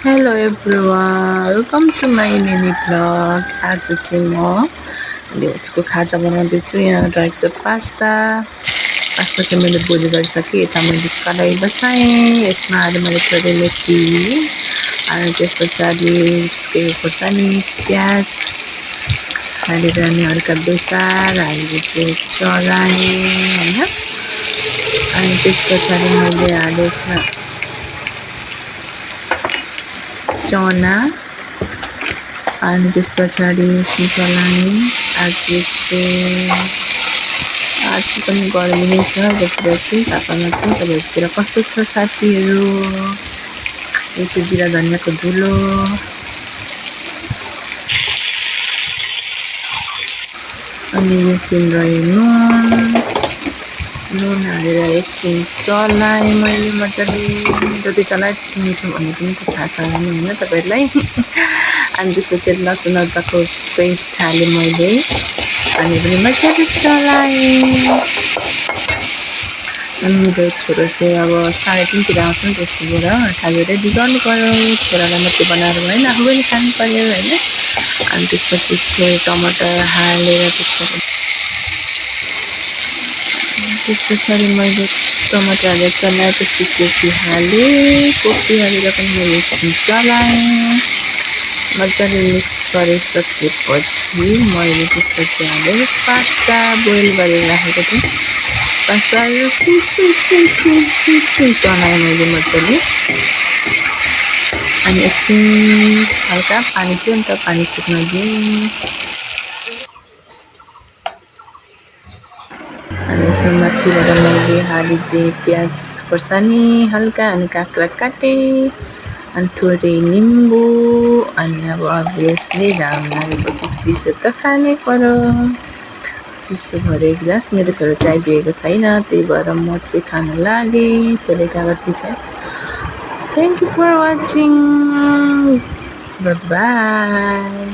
Hello everyone, welcome to my mini vlog. आज चाहिँ म दिउँसोको खाजा बनाउँदैछु। यहाँ रहेको छ पास्ता चाहिँ मैले बोइल गरिसकेँ। यता मैले कराही बसाएँ, यसमा हालेँ मैले थोरै मेथी अनि त्यस पछाडि उसको खोर्सानी प्याज हालेर अनि हल्का बेसार हालेर चाहिँ चलाएँ हैन। अनि त्यस पछाडि मैले हालेँ यसमा चना अनि त्यस पछाडि चलाएँ। आज पनि गर्मी नै छ यतातिर चाहिँ तापमान चाहिँ। तपाईँहरूतिर कस्तो छ साथीहरू? यो चाहिँ जिरा धनियाँको धुलो अनि यो चाहिँ रह्यो नुन हालेर एकछिन चलाएँ मैले मजाले। जति चलाएँ मिठो भन्ने पनि त थाहा छ होइन तपाईँहरूलाई। अनि त्यसपछि लसुन अदुवाको पेस्ट हालेँ मैले अनि पनि मजाले चलाएँ। अनि मेरो छोरो चाहिँ अब 3:30तिर आउँछ नि त स्कुलबाट। खाजा रेडी गर्नु पऱ्यो, छोरालाई मात्रै बनाएर भएन, आफू पनि खानु पऱ्यो होइन। अनि त्यसपछि थोरै टमाटर हालेर त्यस पछाडि मैले टमाटर हालेर चलाएपछि कोपी हालेँ। कोपी हालेर पनि मैले एकछिन चलाएँ। मजाले मिक्स गरिसकेपछि मैले त्यसपछि हालेँ पास्ता बोइल गरेर राखेको थिएँ। पास्ता हालेर चलाएँ मैले मजाले। अनि एकछिन हल्का पानी थियो नि त, पानी सुक्न दिएँ। अनि यसमा माथिबाट मैले हालिदिएँ प्याज खोर्सानी हल्का अनि काँक्रा काटेँ अनि थोरै निम्बु। अनि अब अभियसली घाम लागेपछि चिसो त खानै पर्यो। चिसो भएर एक गिलास, मेरो छोरो चाय पिएको छैन त्यही भएर म चाहिँ खान लागेँ। थोरै कागती छ। Thank you for watching, bye by.